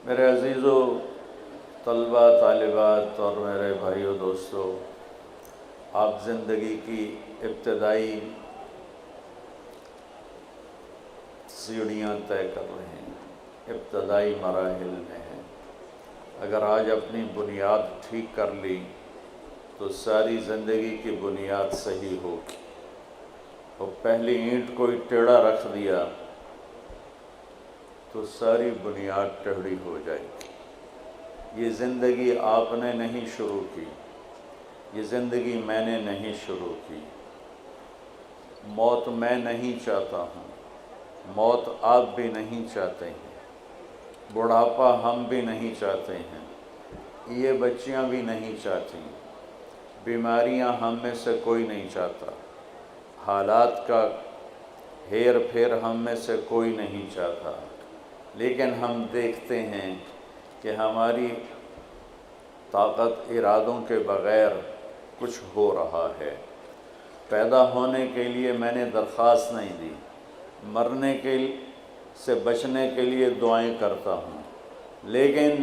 میرے عزیزو طلبہ طالبات اور میرے بھائیو دوستو، آپ زندگی کی ابتدائی سیڑھیاں طے کر رہے ہیں، ابتدائی مراحل میں ہیں۔ اگر آج اپنی بنیاد ٹھیک کر لی تو ساری زندگی کی بنیاد صحیح ہوگی، اور پہلی اینٹ کوئی ٹیڑھا رکھ دیا تو ساری بنیاد ٹیڑھی ہو جائے گی۔ یہ زندگی آپ نے نہیں شروع کی، یہ زندگی میں نے نہیں شروع کی۔ موت میں نہیں چاہتا ہوں، موت آپ بھی نہیں چاہتے ہیں، بڑھاپا ہم بھی نہیں چاہتے ہیں، یہ بچیاں بھی نہیں چاہتی، بیماریاں ہم میں سے کوئی نہیں چاہتا، حالات کا ہیر پھیر ہم میں سے کوئی نہیں چاہتا، لیکن ہم دیکھتے ہیں کہ ہماری طاقت ارادوں کے بغیر کچھ ہو رہا ہے۔ پیدا ہونے کے لیے میں نے درخواست نہیں دی، مرنے سے بچنے کے لیے دعائیں کرتا ہوں، لیکن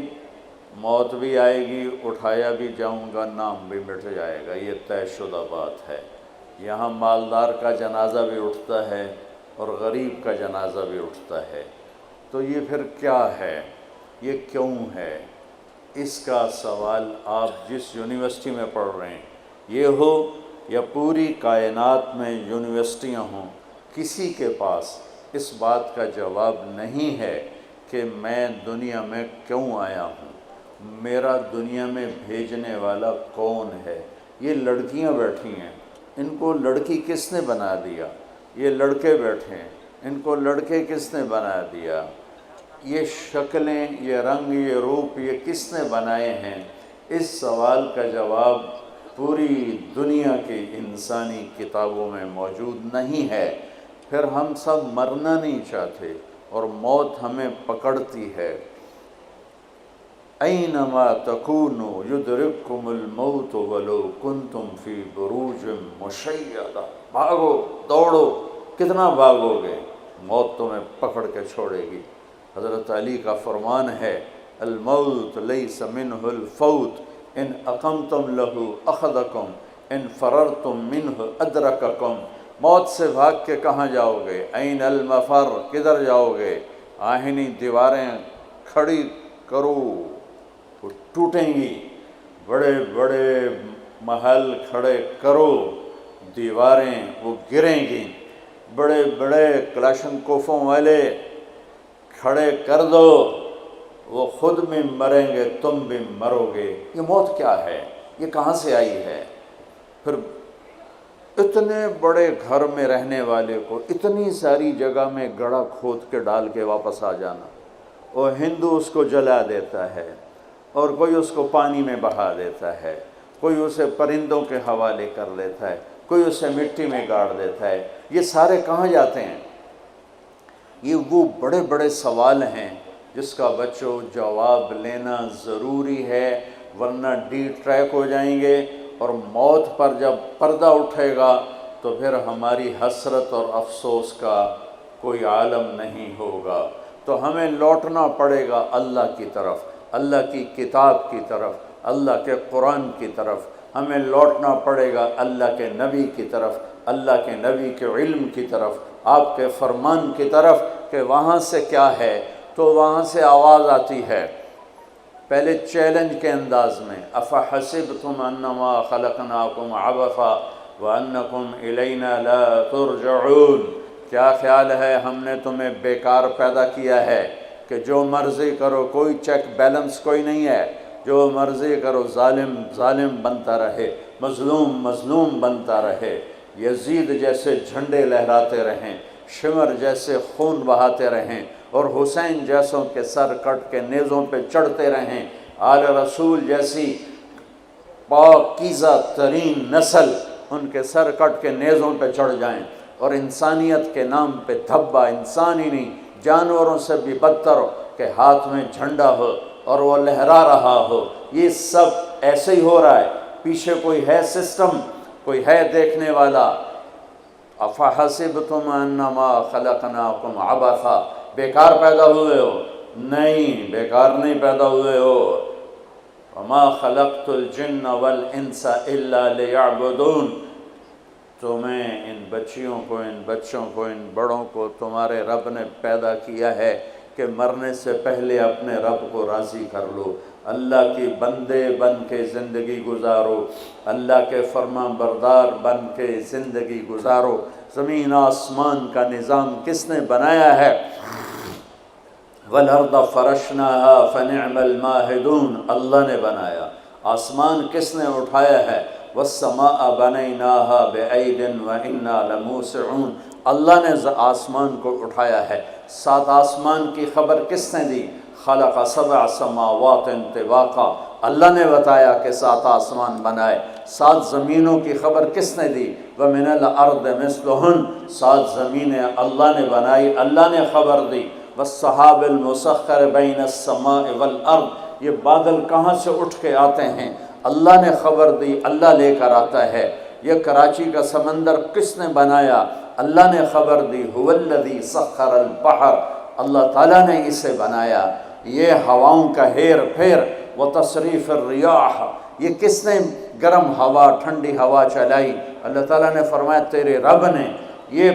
موت بھی آئے گی، اٹھایا بھی جاؤں گا، نام بھی مٹ جائے گا، یہ طے شدہ بات ہے۔ یہاں مالدار کا جنازہ بھی اٹھتا ہے اور غریب کا جنازہ بھی اٹھتا ہے، تو یہ پھر کیا ہے، یہ کیوں ہے؟ اس کا سوال آپ جس یونیورسٹی میں پڑھ رہے ہیں یہ ہو یا پوری کائنات میں یونیورسٹیاں ہوں، کسی کے پاس اس بات کا جواب نہیں ہے کہ میں دنیا میں کیوں آیا ہوں، میرا دنیا میں بھیجنے والا کون ہے۔ یہ لڑکیاں بیٹھی ہیں، ان کو لڑکی کس نے بنا دیا؟ یہ لڑکے بیٹھے ہیں، ان کو لڑکے کس نے بنا دیا؟ یہ شکلیں، یہ رنگ، یہ روپ، یہ کس نے بنائے ہیں؟ اس سوال کا جواب پوری دنیا کی انسانی کتابوں میں موجود نہیں ہے۔ پھر ہم سب مرنا نہیں چاہتے اور موت ہمیں پکڑتی ہے۔ اینما تکونوا یدرککم الموت ولو کنتم فی بروج مشیدہ۔ بھاگو، دوڑو، کتنا بھاگو گے، موت تمہیں پکڑ کے چھوڑے گی۔ حضرت علی کا فرمان ہے، الموت لیس منہ الفوت، ان اقمتم لہ اخذکم، ان فررتم منہ ادرککم۔ موت سے بھاگ کے کہاں جاؤ گے؟ این المفر، کدھر جاؤ گے؟ آہنی دیواریں کھڑی کرو، وہ ٹوٹیں گی، بڑے بڑے محل کھڑے کرو، دیواریں وہ گریں گی، بڑے بڑے کلاشنکوفوں والے کھڑے کر دو، وہ خود بھی مریں گے، تم بھی مرو گے۔ یہ موت کیا ہے؟ یہ کہاں سے آئی ہے؟ پھر اتنے بڑے گھر میں رہنے والے کو اتنی ساری جگہ میں گڑھا کھود کے ڈال کے واپس آ جانا، اور ہندو اس کو جلا دیتا ہے، اور کوئی اس کو پانی میں بہا دیتا ہے، کوئی اسے پرندوں کے حوالے کر لیتا ہے، کوئی اسے مٹی میں گاڑ دیتا ہے۔ یہ سارے کہاں جاتے ہیں؟ یہ وہ بڑے بڑے سوال ہیں جس کا بچوں جواب لینا ضروری ہے، ورنہ ڈی ٹریک ہو جائیں گے، اور موت پر جب پردہ اٹھے گا تو پھر ہماری حسرت اور افسوس کا کوئی عالم نہیں ہوگا۔ تو ہمیں لوٹنا پڑے گا اللہ کی طرف، اللہ کی کتاب کی طرف، اللہ کے قرآن کی طرف، ہمیں لوٹنا پڑے گا اللہ کے نبی کی طرف، اللہ کے نبی کے علم کی طرف، آپ کے فرمان کی طرف، کہ وہاں سے کیا ہے۔ تو وہاں سے آواز آتی ہے، پہلے چیلنج کے انداز میں، افحسبتم انما خلقناکم عبثا وانکم الینا لا ترجعون۔ کیا خیال ہے ہم نے تمہیں بیکار پیدا کیا ہے کہ جو مرضی کرو، کوئی چیک بیلنس کوئی نہیں ہے، جو مرضی کرو، ظالم ظالم بنتا رہے، مظلوم مظلوم بنتا رہے، یزید جیسے جھنڈے لہراتے رہیں، شمر جیسے خون بہاتے رہیں، اور حسین جیسوں کے سر کٹ کے نیزوں پہ چڑھتے رہیں، آل رسول جیسی پاکیزہ ترین نسل ان کے سر کٹ کے نیزوں پہ چڑھ جائیں، اور انسانیت کے نام پہ دھبا، انسان ہی نہیں جانوروں سے بھی بدتر ہو کہ ہاتھ میں جھنڈا ہو اور وہ لہرا رہا ہو۔ یہ سب ایسے ہی ہو رہا ہے، پیچھے کوئی ہے سسٹم، کوئی ہے دیکھنے والا۔ افحسبتم انما خلقناکم عبثا، بیکار پیدا ہوئے ہو، نہیں، بیکار نہیں پیدا ہوئے ہو۔ وما خلقت الجن والانس الا لیعبدون، تمہیں ان بچیوں کو، ان بچوں کو، ان بڑوں کو تمہارے رب نے پیدا کیا ہے کہ مرنے سے پہلے اپنے رب کو راضی کر لو، اللہ کی بندے بن کے زندگی گزارو، اللہ کے فرما بردار بن کے زندگی گزارو۔ زمین آسمان کا نظام کس نے بنایا ہے؟ وَالْأَرْضَ فَرَشْنَاهَا فَنِعْمَ الْمَاهِدُونَ، اللہ نے بنایا۔ آسمان کس نے اٹھایا ہے؟ وَالسَّمَاءَ بَنَيْنَاهَا بِأَيْدٍ وَإِنَّا لَمُوسِعُونَ، اللہ نے آسمان کو اٹھایا ہے۔ 7 آسمان کی خبر کس نے دی؟ خلق 7 سماوات طباقا، اللہ نے بتایا کہ 7 آسمان بنائے۔ 7 زمینوں کی خبر کس نے دی؟ وَمِنَ الْأَرْضِ مِثْلُهُنَّ، 7 زمینیں اللہ نے بنائی، اللہ نے خبر دی۔ وَالسَّحَابِ الْمُسَخَّرِ بَيْنَ السَّمَاءِ وَالْأَرْضِ، یہ بادل کہاں سے اٹھ کے آتے ہیں؟ اللہ نے خبر دی، اللہ لے کر آتا ہے۔ یہ کراچی کا سمندر کس نے بنایا؟ اللہ نے خبر دی۔ هُوَ الَّذِي سَخَّرَ الْبَحْرَ، اللہ تعالیٰ نے اسے بنایا۔ یہ ہواؤں کا ہیر پھیر، وَتَصْرِيفِ الرِّيَاحِ، یہ کس نے گرم ہوا ٹھنڈی ہوا چلائی؟ اللہ تعالیٰ نے فرمایا تیرے رب نے۔ یہ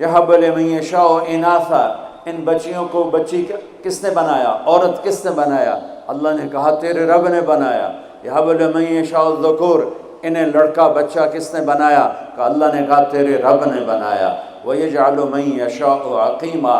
يَهَبُ لِمَن يَشَاءُ إِنَاثًا، ان بچیوں کو بچی کس نے بنایا؟ عورت کس نے بنایا؟ اللہ نے کہا تیرے رب نے بنایا۔ يَهَبُ لِمَن يَشَاءُ الذُّكُورَ، انہیں لڑکا بچہ کس نے بنایا؟ کہ اللہ نے کہا تیرے رب نے بنایا۔ وَيَجْعَلُ مَن يَشَاءُ عَقِيمًا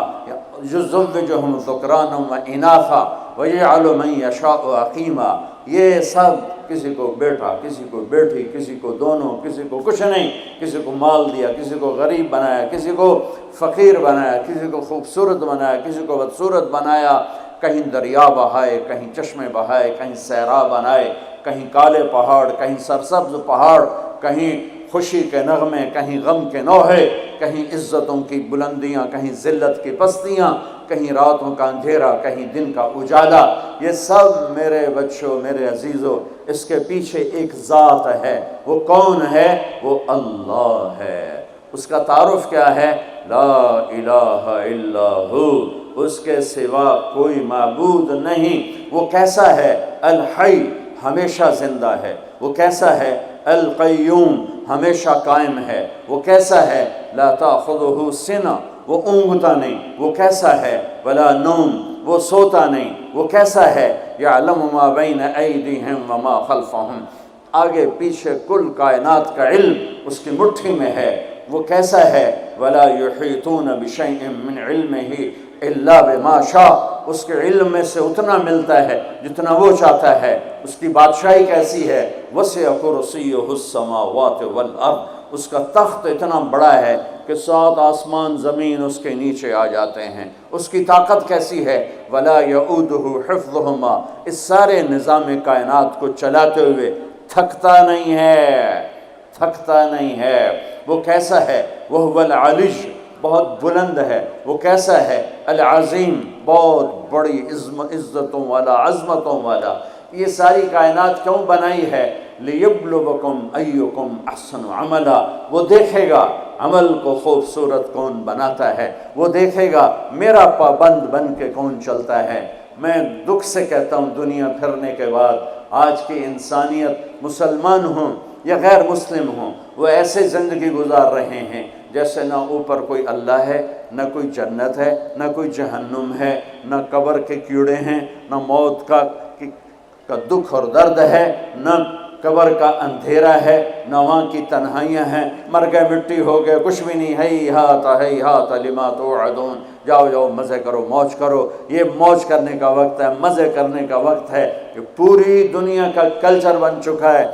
يُزَوِّجُهُمْ ذُكْرَانًا وَإِنَاثًا وَيَجْعَلُ مَن يَشَاءُ عَقِيمًا، یہ سب کسی کو بیٹا، کسی کو بیٹی، کسی کو دونوں، کسی کو کچھ نہیں، کسی کو مال دیا، کسی کو غریب بنایا، کسی کو فقیر بنایا، کسی کو خوبصورت بنایا، کسی کو بدصورت بنایا، کہیں دریا بہائے، کہیں چشمے بہائے، کہیں صحرا بنائے، کہیں کالے پہاڑ، کہیں سرسبز پہاڑ، کہیں خوشی کے نغمے، کہیں غم کے نوحے، کہیں عزتوں کی بلندیاں، کہیں ذلت کی پستیاں، کہیں راتوں کا اندھیرا، کہیں دن کا اجالا۔ یہ سب میرے بچوں، میرے عزیزوں، اس کے پیچھے ایک ذات ہے۔ وہ کون ہے؟ وہ اللہ ہے۔ اس کا تعارف کیا ہے؟ لا الہ الا ہو، اس کے سوا کوئی معبود نہیں۔ وہ کیسا ہے؟ الحی، ہمیشہ زندہ ہے۔ وہ کیسا ہے؟ القیوم، ہمیشہ قائم ہے۔ وہ کیسا ہے؟ لا تاخذہ سنہ، وہ اونگتا نہیں۔ وہ کیسا ہے؟ ولا نوم، وہ سوتا نہیں۔ وہ کیسا ہے؟ یعلم ما بین ایدیہم وما خلفہم، آگے پیچھے کل کائنات کا علم اس کی مٹھی میں ہے۔ وہ کیسا ہے؟ ولا یحیطون بشیء من علمہ الا بما شاء، اس کے علم میں سے اتنا ملتا ہے جتنا وہ چاہتا ہے۔ اس کی بادشاہی کیسی ہے؟ وسع کرسیہ السماوات والارض، اس کا تخت اتنا بڑا ہے کہ 7 آسمان زمین اس کے نیچے آ جاتے ہیں۔ اس کی طاقت کیسی ہے؟ ولا یعودہ حفظہما، اس سارے نظام کائنات کو چلاتے ہوئے تھکتا نہیں ہے، تھکتا نہیں ہے۔ وہ کیسا ہے؟ وہو العلی، بہت بلند ہے۔ وہ کیسا ہے؟ العظیم، بہت بڑی عزتوں والا، عظمتوں والا۔ یہ ساری کائنات کیوں بنائی ہے؟ لیبلوکم ایکم احسن عملا، وہ دیکھے گا عمل کو خوبصورت کون بناتا ہے، وہ دیکھے گا میرا پابند بن کے کون چلتا ہے۔ میں دکھ سے کہتا ہوں دنیا پھرنے کے بعد آج کی انسانیت، مسلمان ہوں یا غیر مسلم ہوں، وہ ایسے زندگی گزار رہے ہیں جیسے نہ اوپر کوئی اللہ ہے، نہ کوئی جنت ہے، نہ کوئی جہنم ہے، نہ قبر کے کیڑے ہیں، نہ موت کا دکھ اور درد ہے، نہ قبر کا اندھیرا ہے، نہ وہاں کی تنہائیاں ہیں۔ مر گئے، مٹی ہو گئے، کچھ بھی نہیں۔ ہیہات لما توعدون، جاؤ جاؤ مزے کرو، موج کرو۔ یہ موج کرنے کا وقت ہے، مزے کرنے کا وقت ہے۔ یہ پوری دنیا کا کلچر بن چکا ہے۔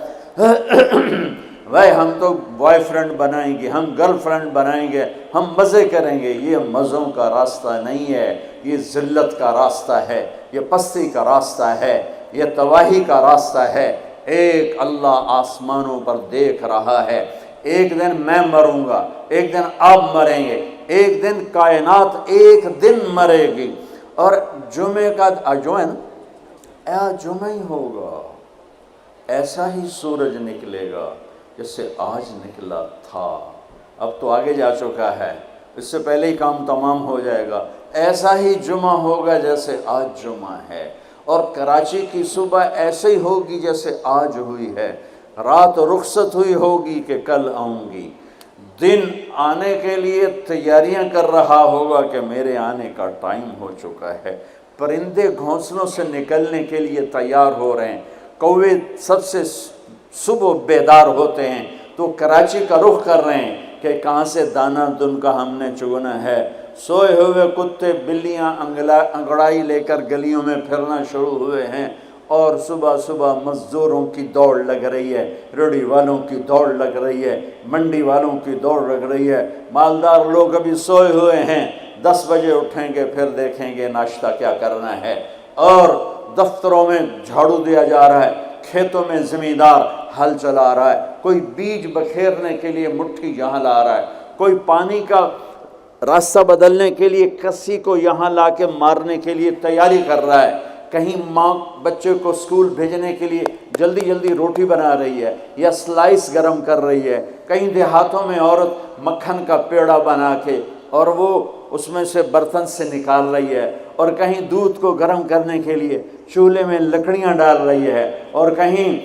بھائی ہم تو بوائے فرینڈ بنائیں گے، ہم گرل فرینڈ بنائیں گے، ہم مزے کریں گے۔ یہ مزوں کا راستہ نہیں ہے، یہ ذلت کا راستہ ہے، یہ پستی کا راستہ ہے، یہ تباہی کا راستہ ہے۔ ایک اللہ آسمانوں پر دیکھ رہا ہے۔ ایک دن میں مروں گا، ایک دن آپ مریں گے، ایک دن کائنات ایک دن مرے گی۔ اور جمعے کا جمعہ نا، جمعہ ہی ہوگا، ایسا ہی سورج نکلے گا جیسے آج نکلا تھا۔ اب تو آگے جا چکا ہے، اس سے پہلے ہی کام تمام ہو جائے گا۔ ایسا ہی جمعہ ہوگا جیسے آج جمعہ ہے، اور کراچی کی صبح ایسے ہی ہوگی جیسے آج ہوئی ہے، رات رخصت ہوئی ہوگی کہ کل آؤں گی، دن آنے کے لیے تیاریاں کر رہا ہوگا کہ میرے آنے کا ٹائم ہو چکا ہے، پرندے گھونسلوں سے نکلنے کے لیے تیار ہو رہے ہیں، کوے سب سے صبح بیدار ہوتے ہیں تو کراچی کا رخ کر رہے ہیں کہ کہاں سے دانہ دن کا ہم نے چگنا ہے، سوئے ہوئے کتے بلیاں انگڑائی لے کر گلیوں میں پھرنا شروع ہوئے ہیں، اور صبح صبح مزدوروں کی دوڑ لگ رہی ہے، ریڑھی والوں کی دوڑ لگ رہی ہے، منڈی والوں کی دوڑ لگ رہی ہے، مالدار لوگ ابھی سوئے ہوئے ہیں، 10 بجے اٹھیں گے پھر دیکھیں گے ناشتہ کیا کرنا ہے، اور دفتروں میں جھاڑو دیا جا رہا ہے، کھیتوں میں زمیندار ہل چلا رہا ہے، کوئی بیج بکھیرنے کے لیے مٹھی یہاں لا رہا ہے، کوئی پانی کا راستہ بدلنے کے لیے کسی کو یہاں لا کے مارنے کے لیے تیاری کر رہا ہے، کہیں ماں بچے کو اسکول بھیجنے کے لیے جلدی جلدی روٹی بنا رہی ہے یا سلائس گرم کر رہی ہے، کہیں دیہاتوں میں عورت مکھن کا پیڑا بنا کے اور وہ اس میں سے برتن سے نکال رہی ہے، اور کہیں دودھ کو گرم کرنے کے لیے چولہے میں لکڑیاں ڈال رہی ہے، اور کہیں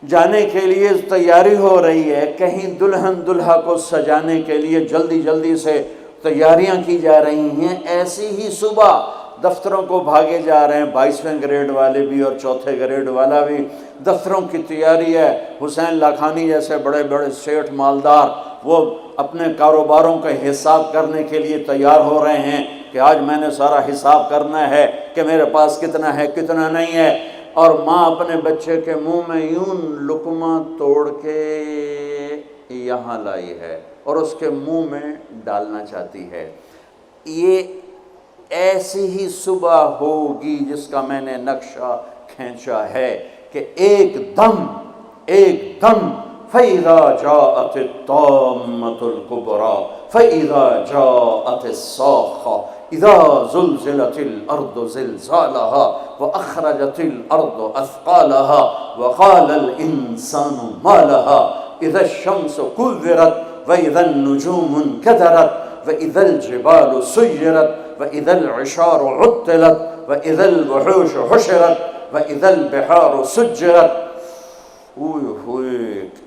جانے کے لیے تیاری ہو رہی ہے، کہیں دلہن دلہا کو سجانے کے لیے جلدی جلدی سے تیاریاں کی جا رہی ہیں۔ ایسی ہی صبح دفتروں کو بھاگے جا رہے ہیں، 22ویں گریڈ والے بھی اور 4تھے گریڈ والا بھی، دفتروں کی تیاری ہے، حسین لاکھانی جیسے بڑے بڑے سیٹھ مالدار وہ اپنے کاروباروں کا حساب کرنے کے لیے تیار ہو رہے ہیں کہ آج میں نے سارا حساب کرنا ہے کہ میرے پاس کتنا ہے کتنا نہیں ہے، اور ماں اپنے بچے کے منہ میں یوں لقمہ توڑ کے یہاں لائی ہے اور اس کے منہ میں ڈالنا چاہتی ہے۔ یہ ایسی ہی صبح ہوگی جس کا میں نے نقشہ کھینچا ہے کہ ایک دم فَإِذَا جَاءَتِ الطَّامَّةُ الْكُبْرَى فَإِذَا جَاءَتِ الصَّاخَّةُ إِذَا زُلْزِلَتِ الْأَرْضُ زِلْزَالَهَا وَأَخْرَجَتِ الْأَرْضُ أَثْقَالَهَا وَقَالَ الْإِنسَانُ مَا لَهَا إِذَا الشَّمْسُ كُوِّرَتْ وَإِذَا النُّجُومُ انكَدَرَتْ وَإِذَا الْجِبَالُ سُيِّرَتْ وَإِذَا الْعِشَارُ عُطِّلَتْ وَإِذَا الْوُحُوشُ حُشِرَتْ وَإِذَا الْبِحَارُ سُجِّرَتْ۔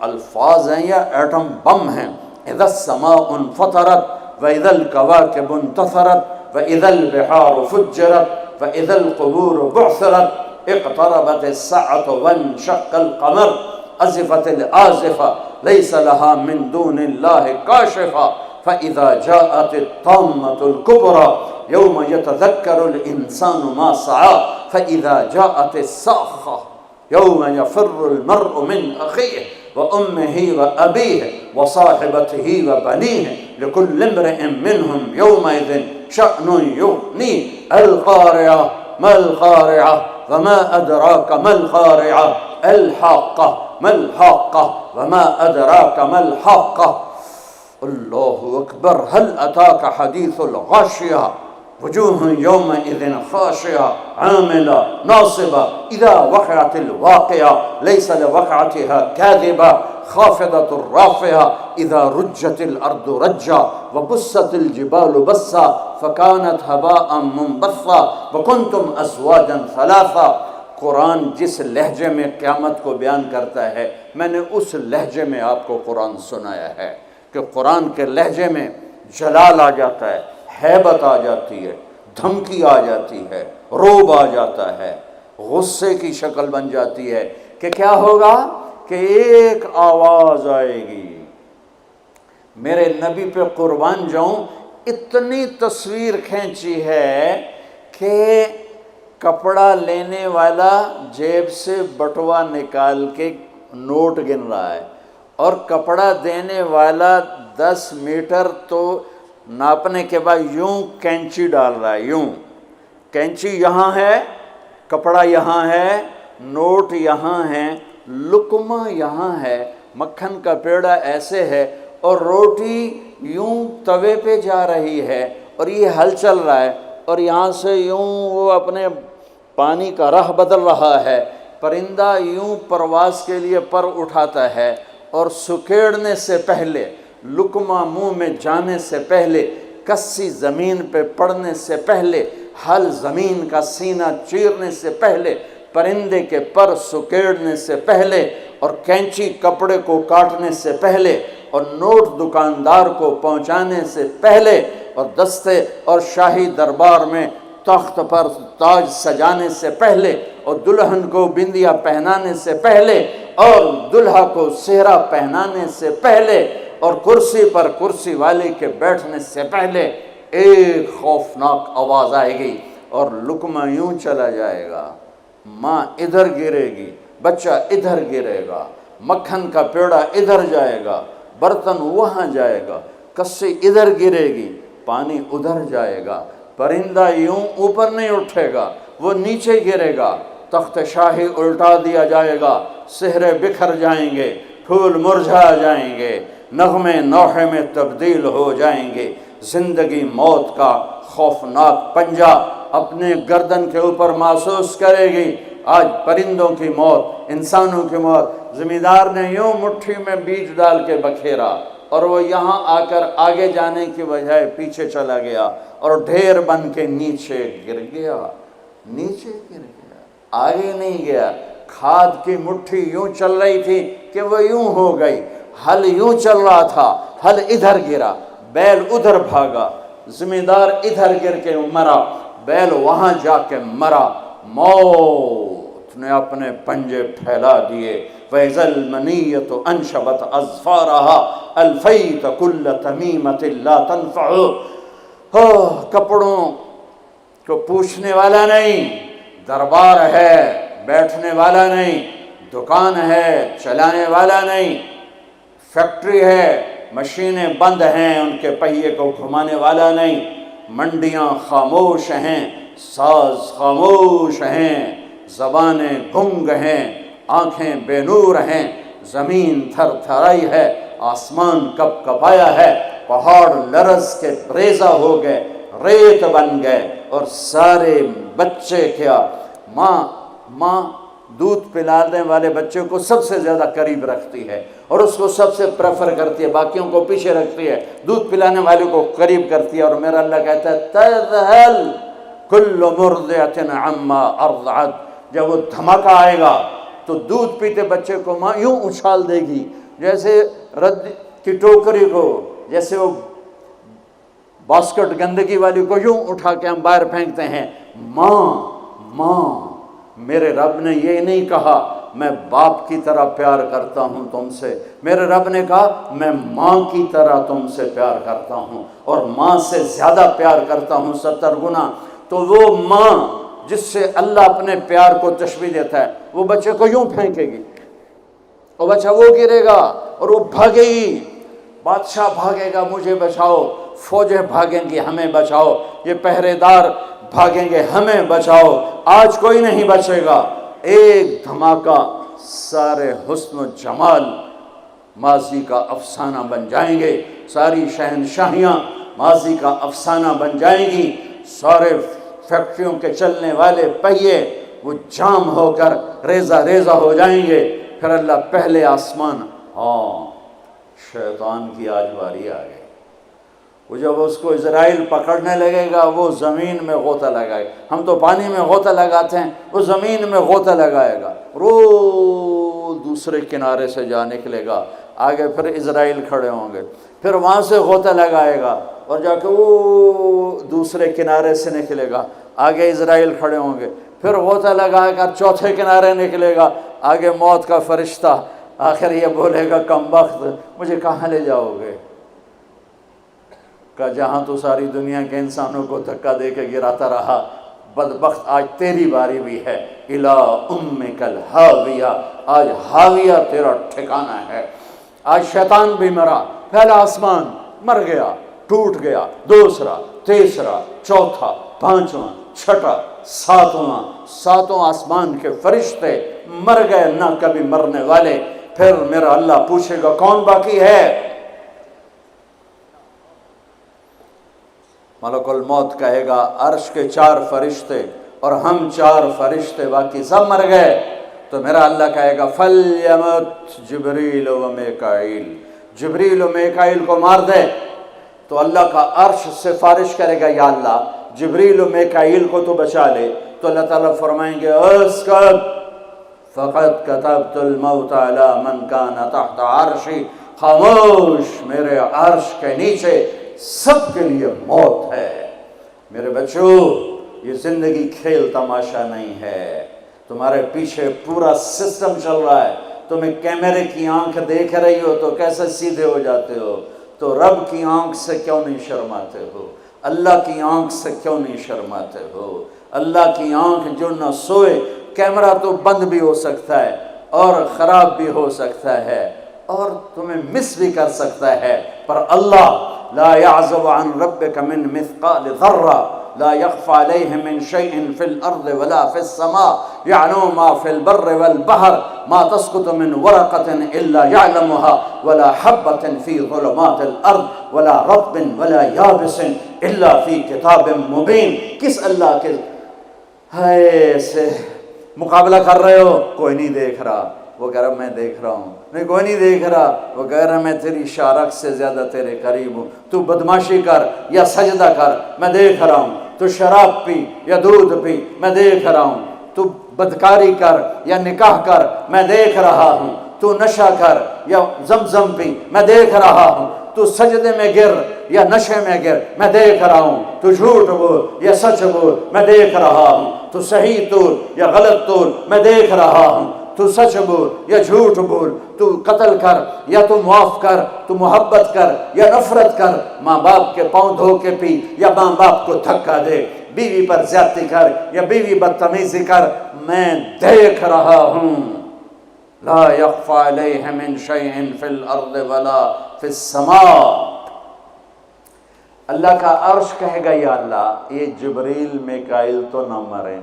الفاظ ہیں یا ایٹم بم ہیں۔ اذا السماء انفطرت واذا الكواكب انتثرت واذا البحار فجرت واذا القبور بعثرت اقتربت الساعة وانشق القمر ازفت الآزفة ليس لها من دون الله كاشفة فإذا جاءت الطامة الكبرى يوم يتذكر الإنسان ما سعى فإذا جاءت الصاخة يوم يفر المرء من أخيه وأمه وأبيه وصاحبته وبنيه لكل امرئ منهم يومئذ شأن يغنيه القارعة ما القارعة وما أدراك ما القارعة الحاقة ما الحاقة وما أدراك ما الحاقة الله أكبر هل أتاك حديث الغاشية وجوه يومئذ خاشعة عاملة ناصبة إذا وقعت الواقعة ليس لوقعتها كاذبة خافضة رافعة إذا رجت الأرض رجا وبست الجبال بسا فكانت هباء منبثا وكنتم أزواجا ثلاثا۔ قرآن جس لہجے میں قیامت کو بیان کرتا ہے میں نے اس لہجے میں آپ کو قرآن سنایا ہے کہ قرآن کے لہجے میں جلال آ جاتا ہے، ہیبت آ جاتی ہے، دھمکی آ جاتی ہے، روب آ جاتا ہے، غصے کی شکل بن جاتی ہے کہ کیا ہوگا کہ ایک آواز آئے گی۔ میرے نبی پہ قربان جاؤں، اتنی تصویر کھینچی ہے کہ کپڑا لینے والا جیب سے بٹوا نکال کے نوٹ گن رہا ہے اور کپڑا دینے والا 10 میٹر تو ناپنے کے بعد یوں کینچی ڈال رہا ہے، یوں کینچی یہاں ہے، کپڑا یہاں ہے، نوٹ یہاں ہے، لقمہ یہاں ہے، مکھن کا پیڑا ایسے ہے، اور روٹی یوں توے پہ جا رہی ہے اور یہ ہل چل رہا ہے، اور یہاں سے یوں وہ اپنے پانی کا راہ بدل رہا ہے، پرندہ یوں پرواز کے لیے پر اٹھاتا ہے، اور سکیڑنے سے پہلے، لقمہ منہ میں جانے سے پہلے کسی زمین پہ پڑنے سے پہلے، ہل زمین کا سینہ چیرنے سے پہلے، پرندے کے پر سکیڑنے سے پہلے، اور کینچی کپڑے کو کاٹنے سے پہلے، اور نوٹ دکاندار کو پہنچانے سے پہلے، اور دستے اور شاہی دربار میں تخت پر تاج سجانے سے پہلے، اور دلہن کو بندیا پہنانے سے پہلے، اور دلہا کو سہرا پہنانے سے پہلے، اور کرسی پر کرسی والے کے بیٹھنے سے پہلے ایک خوفناک آواز آئے گی، اور لقمہ یوں چلا جائے گا، ماں ادھر گرے گی، بچہ ادھر گرے گا، مکھن کا پیڑا ادھر جائے گا، برتن وہاں جائے گا، کسی ادھر گرے گی، پانی ادھر جائے گا، پرندہ یوں اوپر نہیں اٹھے گا، وہ نیچے گرے گا، تخت شاہی الٹا دیا جائے گا، سہرے بکھر جائیں گے، پھول مرجھا جائیں گے، نغمے نوحے میں تبدیل ہو جائیں گے، زندگی موت کا خوفناک پنجہ اپنے گردن کے اوپر محسوس کرے گی۔ آج پرندوں کی موت، انسانوں کی موت، زمیندار نے یوں مٹھی میں بیج ڈال کے بکھیرا، اور وہ یہاں آ کر آگے جانے کی بجائے پیچھے چلا گیا، اور ڈھیر بن کے نیچے گر گیا، نیچے گر گیا، آگے نہیں گیا۔ کھاد کی مٹھی یوں چل رہی تھی کہ وہ یوں ہو گئی، ہل یوں چل رہا تھا، ہل ادھر گرا، بیل ادھر بھاگا، زمیندار ادھر گر کے مرا، بیل وہاں جا کے مرا۔ موت نے اپنے پنجے پھیلا دیے۔ وَإِذَا الْمَنِيَّةُ أَنْشَبَتْ أَظْفَارَهَا أَلْفَيْتَ كُلَّ تَمِيمَةٍ لَا تَنْفَعُ۔ کپڑوں کو پوچھنے والا نہیں، دربار ہے بیٹھنے والا نہیں، دکان ہے چلانے والا نہیں، فیکٹری ہے مشینیں بند ہیں ان کے پہیے کو گھمانے والا نہیں، منڈیاں خاموش ہیں، ساز خاموش ہیں، زبانیں گنگ ہیں، آنکھیں بے نور ہیں، زمین تھر تھرائی ہے، آسمان کپ کپایا ہے، پہاڑ لرز کے ریزہ ہو گئے، ریت بن گئے، اور سارے بچے کیا، ماں دودھ پلانے والے بچے کو سب سے زیادہ قریب رکھتی ہے اور اس کو سب سے پریفر کرتی ہے، باقیوں کو پیچھے رکھتی ہے، دودھ پلانے والے کو قریب کرتی ہے۔ اور میرا اللہ کہتا ہے تذہل کل مرضعۃ عما ارضعت، جب وہ دھماکہ آئے گا تو دودھ پیتے بچے کو ماں یوں اچھال دے گی جیسے رد کی ٹوکری کو، جیسے وہ باسکٹ گندگی والی کو یوں اٹھا کے ہم باہر پھینکتے ہیں۔ ماں میرے رب نے یہ نہیں کہا میں باپ کی طرح پیار کرتا ہوں تم سے، میرے رب نے کہا میں ماں کی طرح تم سے پیار کرتا ہوں، اور ماں سے زیادہ پیار کرتا ہوں 70 گنا۔ تو وہ ماں جس سے اللہ اپنے پیار کو تشبیہ دیتا ہے، وہ بچے کو یوں پھینکے گی، اور بچہ وہ گرے گا اور وہ بھاگے گی، بادشاہ بھاگے گا مجھے بچاؤ، فوجیں بھاگیں گی ہمیں بچاؤ، یہ پہرے دار بھاگیں گے ہمیں بچاؤ۔ آج کوئی نہیں بچے گا۔ ایک دھماکہ، سارے حسن و جمال ماضی کا افسانہ بن جائیں گے، ساری شہنشاہیاں ماضی کا افسانہ بن جائیں گی، سارے فیکٹریوں کے چلنے والے پہیے وہ جام ہو کر ریزہ ریزہ ہو جائیں گے۔ پھر اللہ پہلے آسمان، شیطان کی آج باری آ گئی۔ وہ جب اس کو اسرائیل پکڑنے لگے گا وہ زمین میں غوطہ لگائے گا، ہم تو پانی میں غوطہ لگاتے ہیں، وہ زمین میں غوطہ لگائے گا، روز دوسرے کنارے سے جا نکلے گا، آگے پھر اسرائیل کھڑے ہوں گے، پھر وہاں سے غوطہ لگائے گا اور جا کے وہ دوسرے کنارے سے نکلے گا، آگے اسرائیل کھڑے ہوں گے، پھر غوطہ لگا کر چوتھے کنارے نکلے گا، آگے موت کا فرشتہ، آخر یہ بولے گا کم بخت مجھے کہاں لے جاؤ گے؟ کہ جہاں تو ساری دنیا کے انسانوں کو دھکا دے کے گراتا رہا، بدبخت آج تیری باری بھی ہے، الا امک الہاویہ، آج ہاویہ تیرا ٹھکانہ ہے۔ آج شیطان بھی مرا، پہلا آسمان مر گیا، ٹوٹ گیا، دوسرا، تیسرا، چوتھا، پانچواں، چھٹا، ساتواں آسمان کے فرشتے مر گئے، نہ کبھی مرنے والے۔ پھر میرا اللہ پوچھے گا کون باقی ہے؟ ملک الموت کہے گا عرش کے 4 فرشتے اور ہم 4 فرشتے باقی سب مر گئے۔ تو میرا اللہ کہے گا فَلْيَمُتْ جبریل و میکائیل، جبریل و میکائیل کو مار دے۔ تو اللہ کا عرش سفارش کرے گا یا اللہ جبریل و میکائیل کو تو بچا لے، تو اللہ تعالیٰ فرمائیں گے اسکت فقط کتبت الموت علی من کان تحت عرشی، خاموش، میرے عرش کے نیچے سب کے لیے موت ہے۔ میرے بچوں، یہ زندگی کھیل تماشا نہیں ہے، تمہارے پیچھے پورا سسٹم چل رہا ہے، تمہیں کیمرے کی آنکھ دیکھ رہی ہو تو کیسے سیدھے ہو جاتے ہو؟ تو رب کی آنکھ سے کیوں نہیں شرماتے ہو؟ اللہ کی آنکھ سے کیوں نہیں شرماتے ہو؟ اللہ کی آنکھ جو نہ سوئے، کیمرہ تو بند بھی ہو سکتا ہے اور خراب بھی ہو سکتا ہے اور تمہیں مس بھی کر سکتا ہے، پر اللہ لا يعزب عن ربك من مثقال ذرة لا يخفى عليه من شيء في الأرض ولا في السماء يعلم ما في البر والبحر ما تسقط من ورقة إلا يعلمها ولا حبة في ظلمات الأرض ولا رطب ولا يابس إلا في كتاب مبين۔ کس اللہ کے ہائے سے مقابلہ کر رہے ہو؟ کوئی نہیں دیکھ رہا، وہ کہہ رہا میں دیکھ رہا ہوں، نہیں کوئی نہیں دیکھ رہا، وہ کہہ رہا میں تیری شارک سے زیادہ تیرے قریب ہوں، تو بدماشی کر یا سجدہ کر میں دیکھ رہا ہوں، تو شراب پی یا دودھ پی میں دیکھ رہا ہوں، تو بدکاری کر یا نکاح کر میں دیکھ رہا ہوں، تو نشہ کر یا زمزم پی میں دیکھ رہا ہوں، تو سجدے میں گر یا نشے میں گر میں دیکھ رہا ہوں، تو جھوٹ بول یا سچ بول میں دیکھ رہا ہوں، تو صحیح تول یا غلط تول میں دیکھ رہا ہوں، تو سچ بول یا جھوٹ بول، تو قتل کر یا تو معاف کر، تو محبت کر یا نفرت کر، ماں باپ کے پاؤں دھو کے پی یا ماں باپ کو دھکا دے، بیوی پر زیادتی کر یا بیوی بدتمیزی کر، میں دیکھ رہا ہوں۔ لا يخفى عليه من شيء في الارض ولا في السماء۔ اللہ کا عرش کہے گا یا اللہ یہ جبریل میکائیل تو نہ مریں،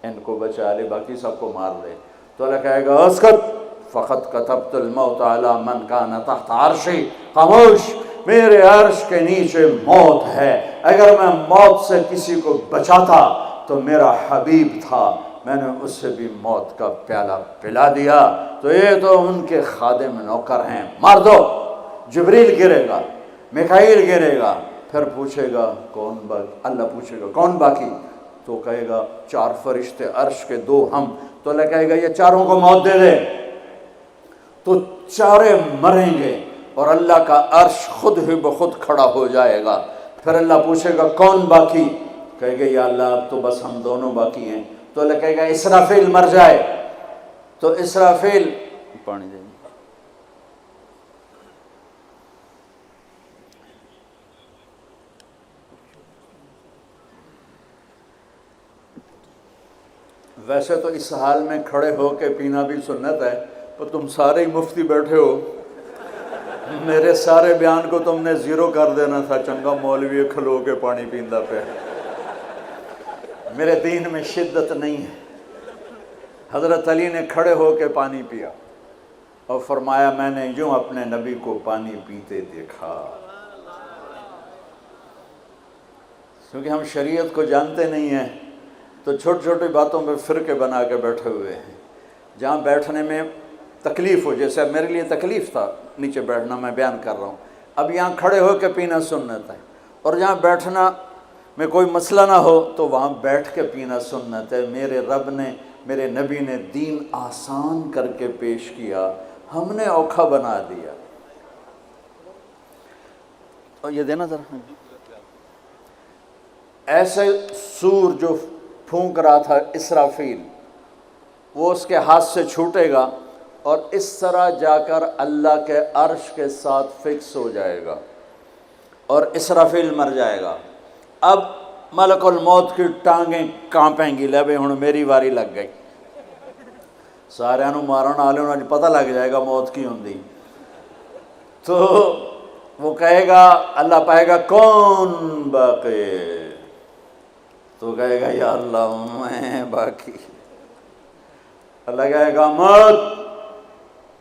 ان کو بچا لے، باقی سب کو مار دے۔ تو اللہ کہے گا اسکت فقط کتبت الموت علی من کان تحت عرشی، خاموش، میرے عرش کے نیچے موت ہے، اگر میں موت سے کسی کو بچاتا تو میرا حبیب تھا، میں نے اسے بھی موت کا پیالہ پلا دیا، تو یہ تو ان کے خادم نوکر ہیں، مار دو۔ جبریل گرے گا، میکائیل گرے گا، پھر پوچھے گا کون باقی؟ اللہ پوچھے گا کون باقی؟ تو کہے گا 4 فرشتے عرش کے 2 ہم، تو اللہ کہے گا یہ چاروں کو موت دے دے، تو چارے مریں گے اور اللہ کا عرش خود ہی بخود کھڑا ہو جائے گا۔ پھر اللہ پوچھے گا کون باقی؟ کہے گا یا اللہ اب تو بس ہم دونوں باقی ہیں، تو اللہ کہے گا اسرافیل مر جائے، تو اسرافیل پانی دیں۔ ویسے تو اس حال میں کھڑے ہو کے پینا بھی سنت ہے، پر تم سارے ہی مفتی بیٹھے ہو، میرے سارے بیان کو تم نے زیرو کر دینا تھا، چنگا مولوی کھلو کے پانی پیندا پہ۔ میرے دین میں شدت نہیں ہے۔ حضرت علی نے کھڑے ہو کے پانی پیا اور فرمایا میں نے یوں اپنے نبی کو پانی پیتے دیکھا۔ کیونکہ ہم شریعت کو جانتے نہیں ہیں تو چھوٹی چھوٹی باتوں پہ فرقے بنا کے بیٹھے ہوئے ہیں، جہاں بیٹھنے میں تکلیف ہو، جیسے میرے لیے تکلیف تھا نیچے بیٹھنا، میں بیان کر رہا ہوں، اب یہاں کھڑے ہو کے پینا سنت ہے، اور جہاں بیٹھنا میں کوئی مسئلہ نہ ہو تو وہاں بیٹھ کے پینا سنت ہے۔ میرے رب نے، میرے نبی نے دین آسان کر کے پیش کیا، ہم نے اوکھا بنا دیا۔ اور یہ دینا ذرا، ایسے سور جو پھونک رہا تھا اسرافیل، وہ اس کے ہاتھ سے چھوٹے گا اور اس طرح جا کر اللہ کے عرش کے ساتھ فکس ہو جائے گا اور اسرافیل مر جائے گا۔ اب ملک الموت کی ٹانگیں کانپیں گی، لے بھئی ہن میری واری لگ گئی، سارے نو مارن والے انہوں پتہ لگ جائے گا موت کی ہوندی، تو وہ کہے گا، اللہ پائے گا کون باقی؟ تو کہے گا یا اللہ میں باقی۔ اللہ کہے گا موت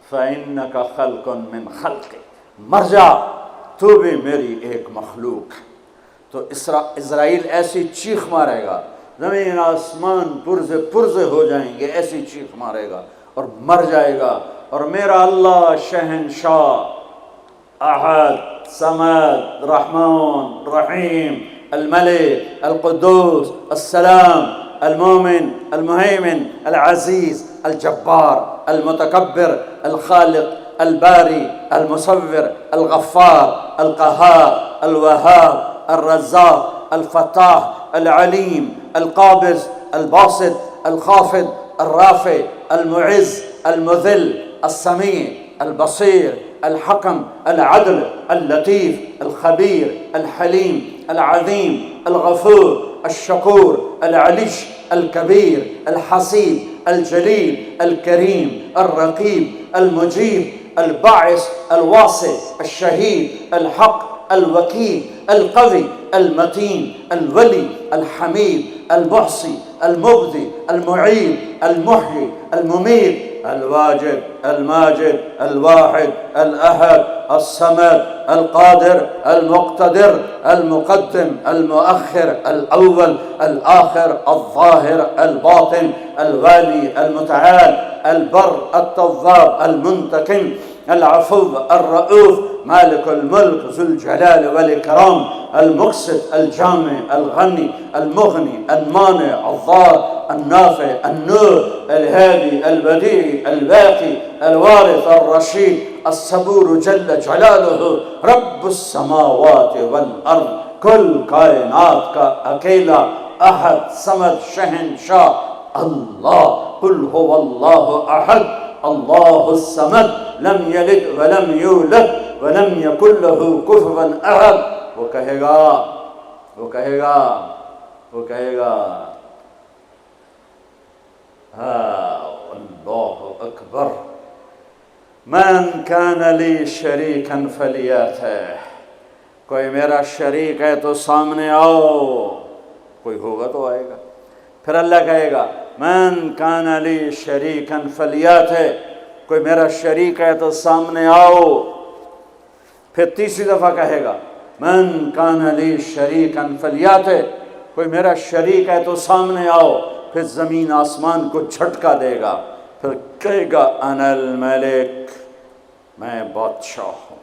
فَإِنَّكَ خَلْقٌ مِّن خَلْقِ، مر جا، تو بھی میری ایک مخلوق ہے۔ تو اسرائیل ایسی چیخ مارے گا، زمین آسمان پرزے پرزے ہو جائیں گے، ایسی چیخ مارے گا اور مر جائے گا، اور میرا اللہ شہنشاہ أحد صمد رحمن رحيم الملك القدوس السلام المؤمن المهيمن العزيز الجبار المتكبر الخالق الباري المصور الغفار القهار الوهاب الرزاق الفتاح العليم القابض الباسط الخافض الرافع المعز المذل السميع البصير الحكم العدل اللطيف الخبير الحليم العظيم الغفور الشكور العلي الكبير الحسيب الجليل الكريم الرقيب المجيب الباعث الواسع الشهيد الحق الوكيل القوي المتين الولي الحميد المحصي المبدي المعيد المحيي المميت الواجد الماجد الواحد الأحد الصمد القادر المقتدر المقدم المؤخر الأول الآخر الظاهر الباطن الوالي المتعال البر التواب المنتقم العفو الرؤوف مالك الملك ذو الجلال والإكرام المقسط الجامع الغني المغني المانع الضار النافع النور الهادي البديع الباقي الوارث الرشيد الصبور جل جلاله رب السماوات والأرض كل کائنات کا اکیلا احد صمد شہنشاہ اللہ قل هو اللہ احد اللہ الصمد لم یلد ولم یولد ولم یکن له کفوا احد. وہ کہے گا اللہ اکبر من کان لی شریکا فلیاتہ. کوئی میرا شریک ہے تو سامنے آؤ. کوئی ہوگا تو آئے گا. پھر اللہ کہے گا من کان لی شریکا فلیاتہ. کوئی میرا شریک ہے تو سامنے آؤ. پھر تیسری دفعہ کہے گا من کان لی شریکا فلیاتہ. کوئی میرا شریک ہے تو سامنے آؤ. پھر زمین آسمان کو جھٹکا دے گا. پھر کہے گا انا الملک، میں بادشاہ ہوں.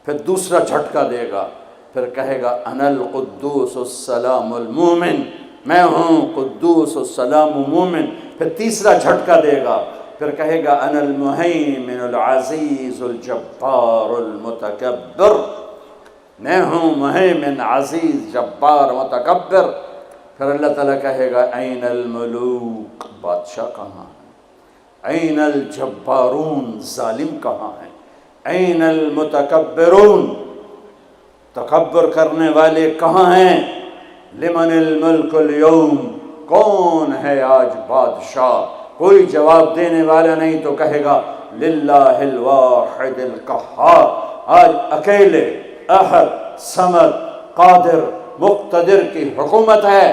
پھر دوسرا جھٹکا دے گا. پھر کہے گا انا القدوس السلام المومن، میں ہوں قدوس السلام مومن. پھر تیسرا جھٹکا دے گا. پھر کہے گا انا المہیمن العزیز الجبار المتکبر، میں ہوں مہیمن عزیز جبار متکبر. پھر اللہ تعالیٰ کہے گا این الملوک، بادشاہ کہاں ہے؟ این الجبارون، ظالم کہاں ہے؟ این المتکبرون، تکبر کرنے والے کہاں ہیں؟ لمن الملک اليوم، کون ہے آج بادشاہ؟ کوئی جواب دینے والا نہیں تو کہے گا للہ الواحد القہار. آج اکیلے احد صمد قادر مقتدر کی حکومت ہے.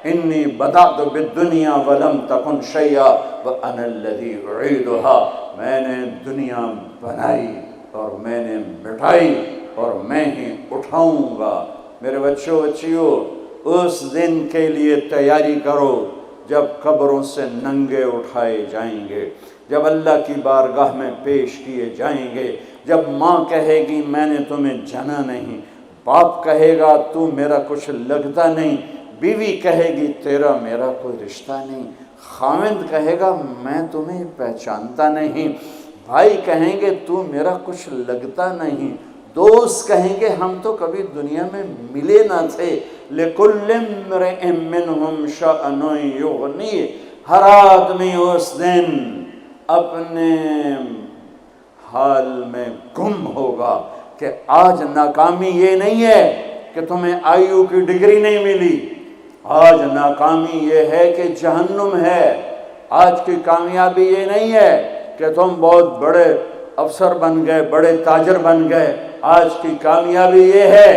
انی بدأت بالدنیا ولم تکن شیئا وانا الذی اعیدها. میں نے دنیا بنائی اور میں نے مٹائی اور میں ہی اٹھاؤں گا. میرے بچیوں اس دن کے لیے تیاری کرو جب قبروں سے ننگے اٹھائے جائیں گے، جب اللہ کی بارگاہ میں پیش کیے جائیں گے، جب ماں کہے گی میں نے تمہیں جنا نہیں، باپ کہے گا تو میرا کچھ لگتا نہیں، بیوی کہے گی تیرا میرا کوئی رشتہ نہیں، خاوند کہے گا میں تمہیں پہچانتا نہیں، بھائی کہیں گے تو میرا کچھ لگتا نہیں، دوست کہیں گے ہم تو کبھی دنیا میں ملے نہ تھے. لِكُلِّ امْرِئٍ مِّنْهُمْ شَأْنٌ يُغْنِيهِ. ہر آدمی اس دن اپنے حال میں گم ہوگا کہ آج ناکامی یہ نہیں ہے کہ تمہیں آئیو کی ڈگری نہیں ملی، آج ناکامی یہ ہے کہ جہنم ہے. آج کی کامیابی یہ نہیں ہے کہ تم بہت بڑے افسر بن گئے، بڑے تاجر بن گئے. آج کی کامیابی یہ ہے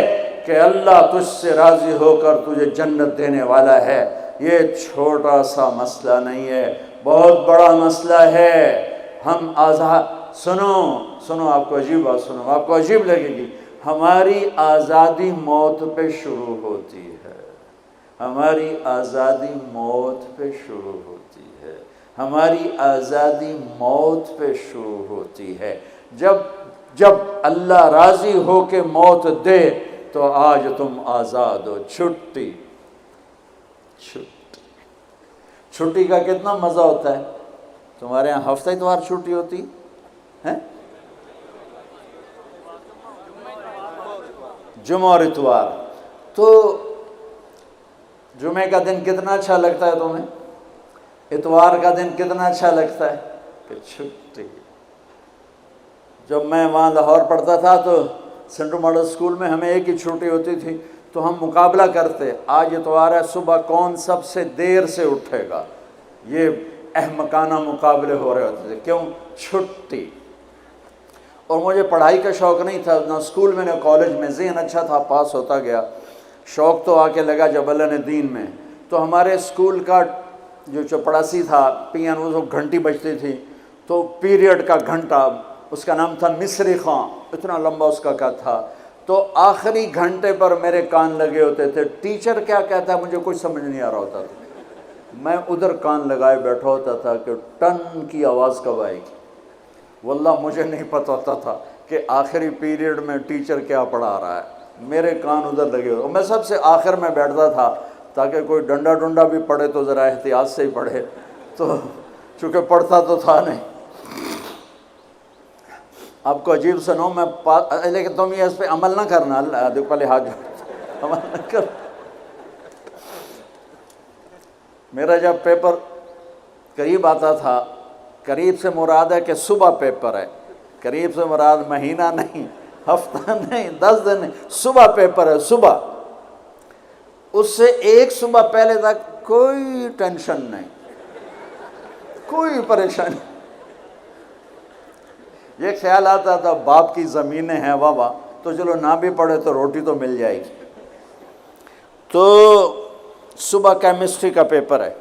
کہ اللہ تجھ سے راضی ہو کر تجھے جنت دینے والا ہے. یہ چھوٹا سا مسئلہ نہیں ہے، بہت بڑا مسئلہ ہے. ہم آزاد، سنو آپ کو عجیب بات سنو، آپ کو عجیب لگے گی. ہماری آزادی موت پہ شروع ہوتی ہے. ہماری آزادی موت پہ شروع ہوتی ہے. ہماری آزادی موت پہ شروع ہوتی ہے. جب جب اللہ راضی ہو کے موت دے تو آج تم آزاد ہو. چھٹی چھٹی کا کتنا مزہ ہوتا ہے. تمہارے یہاں ہفتہ اتوار چھٹی ہوتی ہے؟ جمعہ اور اتوار. تو جمعے کا دن کتنا اچھا لگتا ہے تمہیں؟ اتوار کا دن کتنا اچھا لگتا ہے کہ چھٹی. جب میں وہاں لاہور پڑھتا تھا تو سینٹرل ماڈل اسکول میں ہمیں ایک ہی چھٹی ہوتی تھی، تو ہم مقابلہ کرتے، آج اتوار ہے، صبح کون سب سے دیر سے اٹھے گا. یہ احمقانہ مقابلے ہو رہے ہوتے تھے. کیوں؟ چھٹی. اور مجھے پڑھائی کا شوق نہیں تھا، نہ اسکول میں نہ کالج میں. ذہن اچھا تھا، پاس ہوتا گیا. شوق تو آ کے لگا جب اللہ نے دین میں. تو ہمارے اسکول کا جو چپڑاسی تھا، پی این، وہ گھنٹی بجتی تھی، تو پیریڈ کا گھنٹہ، اس کا نام تھا مصری خان، اتنا لمبا اس کا تھا. تو آخری گھنٹے پر میرے کان لگے ہوتے تھے. ٹیچر کیا کہتا ہے مجھے کچھ سمجھ نہیں آ رہا ہوتا تھا. میں ادھر کان لگائے بیٹھا ہوتا تھا کہ ٹن کی آواز کب آئے گی. واللہ مجھے نہیں پتہ ہوتا تھا کہ آخری پیریڈ میں ٹیچر کیا پڑھا رہا ہے. میرے کان ادھر لگے ہوئے. میں سب سے آخر میں بیٹھتا تھا تاکہ کوئی ڈنڈا ڈنڈا بھی پڑھے تو ذرا احتیاط سے ہی پڑھے. تو چونکہ پڑھتا تو تھا نہیں. آپ کو عجیب سنو، میں لیکن تم یہ اس پہ عمل نہ کرنا. اللہ دیکھ پہلے ہاتھ جوڑ، عمل نہ کر. میرا جب پیپر قریب آتا تھا، قریب سے مراد ہے کہ صبح پیپر ہے، قریب سے مراد مہینہ نہیں، ہفتہ نہیں، 10 دن نہیں، صبح پیپر ہے. صبح اس سے ایک صبح پہلے تک کوئی ٹینشن نہیں، کوئی پریشانی. یہ خیال آتا تھا باپ کی زمینیں ہیں بابا، تو چلو نہ بھی پڑھے تو روٹی تو مل جائے گی. تو صبح کیمسٹری کا پیپر ہے،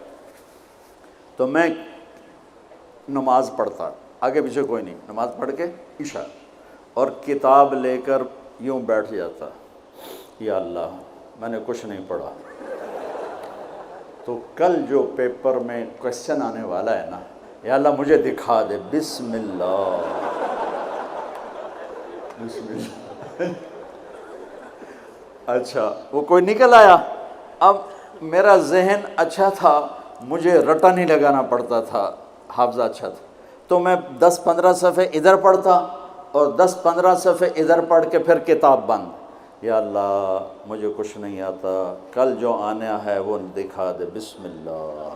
تو میں نماز پڑھتا، آگے پیچھے کوئی نہیں، نماز پڑھ کے عشاء، اور کتاب لے کر یوں بیٹھ جاتا. یا اللہ میں نے کچھ نہیں پڑھا، تو کل جو پیپر میں کوشچن آنے والا ہے نا، یا اللہ مجھے دکھا دے. بسم اللہ بسم اللہ. اچھا وہ کوئی نکل آیا. اب میرا ذہن اچھا تھا، مجھے رٹا نہیں لگانا پڑتا تھا، حافظہ اچھا تھا. تو میں 10-15 صفحے ادھر پڑھتا اور 10-15 صفحے ادھر پڑھ کے پھر کتاب بند. یا اللہ مجھے کچھ نہیں آتا، کل جو آنا ہے وہ دکھا دے. بسم اللہ.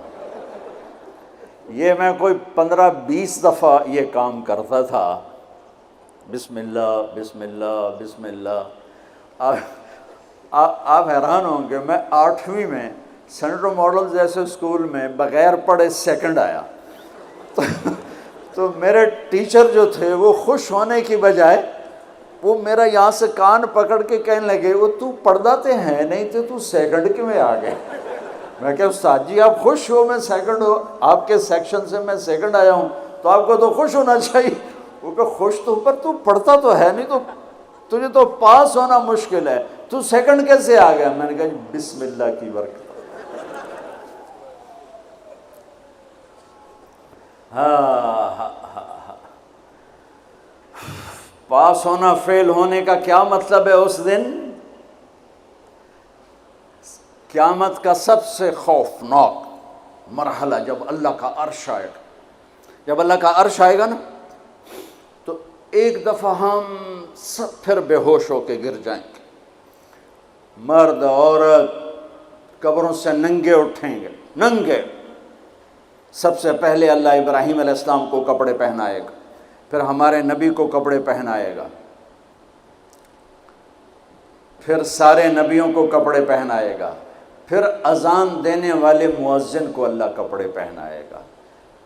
یہ میں کوئی 15-20 دفعہ یہ کام کرتا تھا. بسم اللہ بسم اللہ بسم اللہ. آپ حیران ہوں گے، میں 8ویں میں سینٹرل ماڈل جیسے اسکول میں بغیر پڑھے سیکنڈ آیا. تو میرے ٹیچر جو تھے وہ خوش ہونے کی بجائے وہ میرا یہاں سے کان پکڑ کے کہنے لگے، وہ تو پڑھتا تے ہیں نہیں تو سیکنڈ کیوں آ گئے. میں کہا استاد جی آپ خوش ہو میں سیکنڈ ہو، آپ کے سیکشن سے میں سیکنڈ آیا ہوں تو آپ کو تو خوش ہونا چاہیے. وہ کہ خوش تو، پر تو پڑھتا تو ہے نہیں، تو تجھے تو پاس ہونا مشکل ہے، تو سیکنڈ کیسے آ گیا. میں نے کہا جی بسم اللہ کی برکت. ہاں پاس ہونا فیل ہونے کا کیا مطلب ہے. اس دن قیامت کا سب سے خوفناک مرحلہ جب اللہ کا عرش آئے گا. جب اللہ کا عرش آئے گا نا، تو ایک دفعہ ہم سب پھر بے ہوش ہو کے گر جائیں گے. مرد عورت قبروں سے ننگے اٹھیں گے، ننگے. سب سے پہلے اللہ ابراہیم علیہ السلام کو کپڑے پہنائے گا، پھر ہمارے نبی کو کپڑے پہنائے گا، پھر سارے نبیوں کو کپڑے پہنائے گا، پھر اذان دینے والے مؤذن کو اللہ کپڑے پہنائے گا.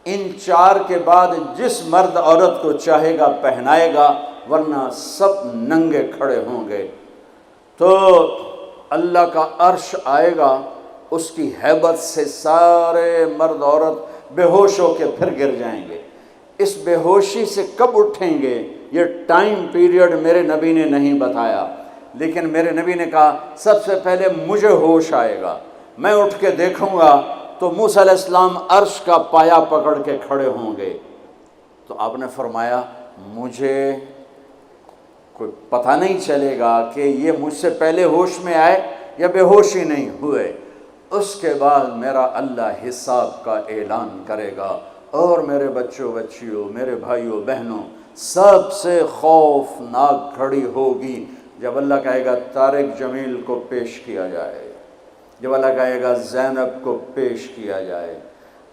ان 4 کے بعد جس مرد عورت کو چاہے گا پہنائے گا، ورنہ سب ننگے کھڑے ہوں گے. تو اللہ کا عرش آئے گا، اس کی ہیبت سے سارے مرد عورت بے ہوش ہو کے پھر گر جائیں گے. اس بے ہوشی سے کب اٹھیں گے یہ ٹائم پیریڈ میرے نبی نے نہیں بتایا، لیکن میرے نبی نے کہا سب سے پہلے مجھے ہوش آئے گا، میں اٹھ کے دیکھوں گا تو موسیٰ علیہ السلام عرش کا پایا پکڑ کے کھڑے ہوں گے. تو آپ نے فرمایا مجھے کوئی پتہ نہیں چلے گا کہ یہ مجھ سے پہلے ہوش میں آئے یا بے ہوش ہی نہیں ہوئے۔ اس کے بعد میرا اللہ حساب کا اعلان کرے گا۔ اور میرے بچوں بچیوں، میرے بھائیوں بہنوں، سب سے خوفناک گھڑی ہوگی جب اللہ کہے گا طارق جمیل کو پیش کیا جائے، جب اللہ کہے گا زینب کو پیش کیا جائے،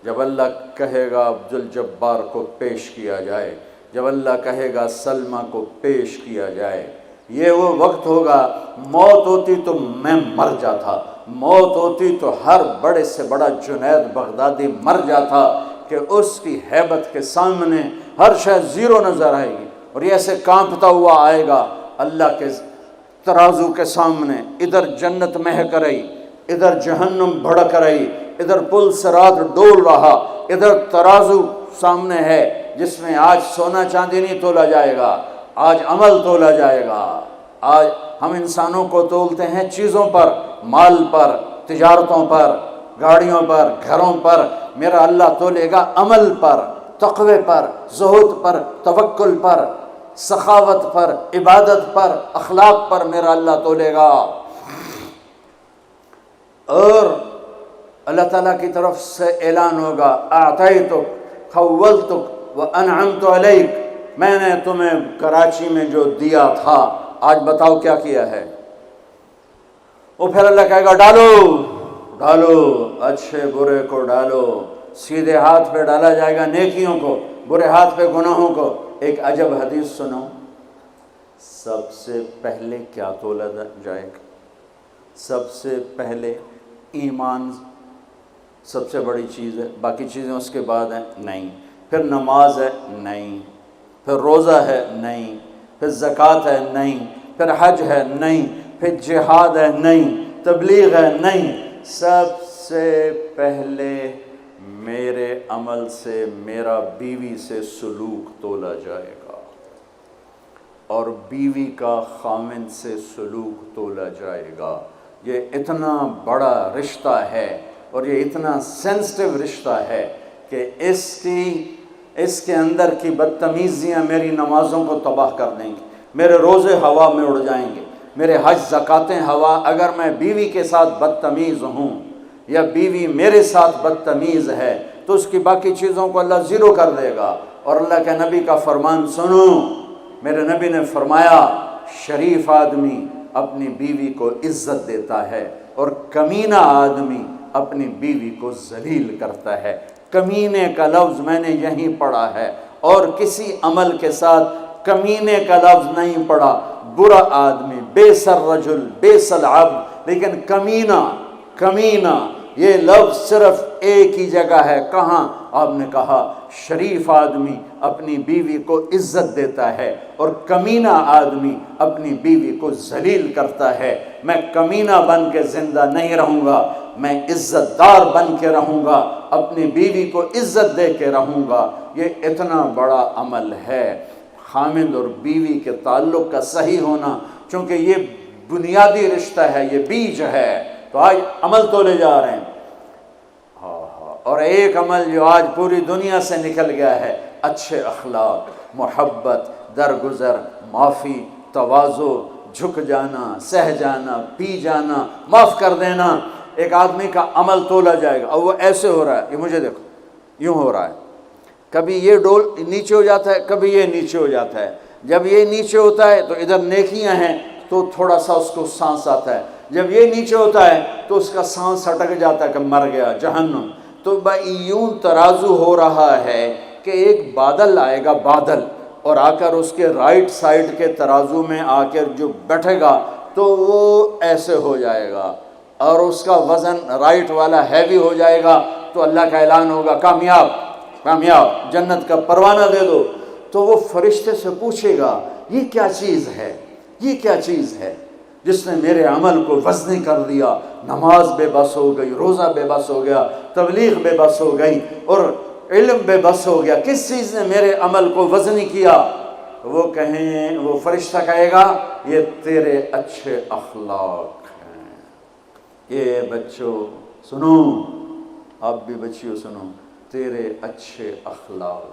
جب اللہ کہے گا عبدالجبار کو پیش کیا جائے، جب اللہ کہے گا سلمہ کو پیش کیا جائے۔ یہ وہ وقت ہوگا، موت ہوتی تو میں مر جاتا، موت ہوتی تو ہر بڑے سے بڑا جنید بغدادی مر جاتا، کہ اس کی ہیبت کے سامنے ہر شے زیرو نظر آئے گی، اور یہ ایسے کانپتا ہوا آئے گا اللہ کے ترازو کے سامنے۔ ادھر جنت مہک رہی، ادھر جہنم بھڑک رہی، ادھر پل صراط ڈول رہا، ادھر ترازو سامنے ہے جس میں آج سونا چاندی نہیں تولا جائے گا، آج عمل تولا جائے گا۔ آج ہم انسانوں کو تولتے ہیں چیزوں پر، مال پر، تجارتوں پر، گاڑیوں پر، گھروں پر، میرا اللہ تولے گا عمل پر، تقوی پر، زہد پر، توکل پر، سخاوت پر، عبادت پر، اخلاق پر میرا اللہ تولے گا۔ اور اللہ تعالیٰ کی طرف سے اعلان ہوگا اعطیتک خولتک وانعمت علیک، میں نے تمہیں کراچی میں جو دیا تھا آج بتاؤ کیا کیا ہے۔ وہ پھر اللہ کہے گا ڈالو ڈالو، اچھے برے کو ڈالو، سیدھے ہاتھ پہ ڈالا جائے گا نیکیوں کو، برے ہاتھ پہ گناہوں کو۔ ایک عجب حدیث سنو، سب سے پہلے کیا تولا جائے گا؟ سب سے پہلے ایمان سب سے بڑی چیز ہے، باقی چیزیں اس کے بعد ہیں نہیں، پھر نماز ہے نہیں، پھر روزہ ہے نہیں، پھر زکوٰۃ ہے نہیں، پھر حج ہے نہیں، پھر جہاد ہے نہیں، تبلیغ ہے نہیں، سب سے پہلے میرے عمل سے، میرا بیوی سے سلوک تولا جائے گا، اور بیوی کا خاوند سے سلوک تولا جائے گا۔ یہ اتنا بڑا رشتہ ہے اور یہ اتنا سینسٹیو رشتہ ہے کہ اس کے اندر کی بدتمیزیاں میری نمازوں کو تباہ کر دیں گی، میرے روزے ہوا میں اڑ جائیں گے، میرے حج زکاتیں ہوا۔ اگر میں بیوی کے ساتھ بدتمیز ہوں یا بیوی میرے ساتھ بدتمیز ہے تو اس کی باقی چیزوں کو اللہ زیرو کر دے گا۔ اور اللہ کے نبی کا فرمان سنو، میرے نبی نے فرمایا شریف آدمی اپنی بیوی کو عزت دیتا ہے اور کمینہ آدمی اپنی بیوی کو ذلیل کرتا ہے۔ کمینے کا لفظ میں نے یہیں پڑھا ہے، اور کسی عمل کے ساتھ کمینے کا لفظ نہیں پڑھا۔ برا آدمی، بیس الرجل بیس العبد، لیکن کمینہ یہ لفظ صرف ایک ہی جگہ ہے۔ کہاں؟ آپ نے کہا شریف آدمی اپنی بیوی کو عزت دیتا ہے اور کمینہ آدمی اپنی بیوی کو ذلیل کرتا ہے۔ میں کمینہ بن کے زندہ نہیں رہوں گا، میں عزت دار بن کے رہوں گا، اپنی بیوی کو عزت دے کے رہوں گا۔ یہ اتنا بڑا عمل ہے خامند اور بیوی کے تعلق کا صحیح ہونا، چونکہ یہ بنیادی رشتہ ہے، یہ بیج ہے۔ تو آج عمل تولے جا رہے ہیں، اور ایک عمل جو آج پوری دنیا سے نکل گیا ہے، اچھے اخلاق، محبت، درگزر، معافی، تواضع، جھک جانا، سہ جانا، پی جانا، معاف کر دینا۔ ایک آدمی کا عمل تولا جائے گا، اور وہ ایسے ہو رہا ہے، یہ مجھے دیکھو یوں ہو رہا ہے، کبھی یہ ڈول نیچے ہو جاتا ہے، کبھی یہ نیچے ہو جاتا ہے۔ جب یہ نیچے ہوتا ہے تو ادھر نیکیاں ہیں تو تھوڑا سا اس کو سانس آتا ہے، جب یہ نیچے ہوتا ہے تو اس کا سانس اٹک جاتا ہے کہ مر گیا، جہنم۔ تو یوں ترازو ہو رہا ہے کہ ایک بادل آئے گا، بادل، اور آ کر اس کے رائٹ سائڈ کے ترازو میں آ کر جو بیٹھے گا تو وہ ایسے ہو جائے گا، اور اس کا وزن رائٹ والا ہیوی ہو جائے گا، تو اللہ کا اعلان ہوگا کامیاب کامیاب، جنت کا پروانہ دے دو۔ تو وہ فرشتے سے پوچھے گا یہ کیا چیز ہے، یہ کیا چیز ہے جس نے میرے عمل کو وزنی کر دیا؟ نماز بے بس ہو گئی، روزہ بے بس ہو گیا، تبلیغ بے بس ہو گئی، اور علم بے بس ہو گیا، کس چیز نے میرے عمل کو وزنی کیا؟ وہ فرشتہ کہے گا یہ تیرے اچھے اخلاق ہیں۔ یہ بچوں سنو، آپ بھی بچیوں سنو، تیرے اچھے اخلاق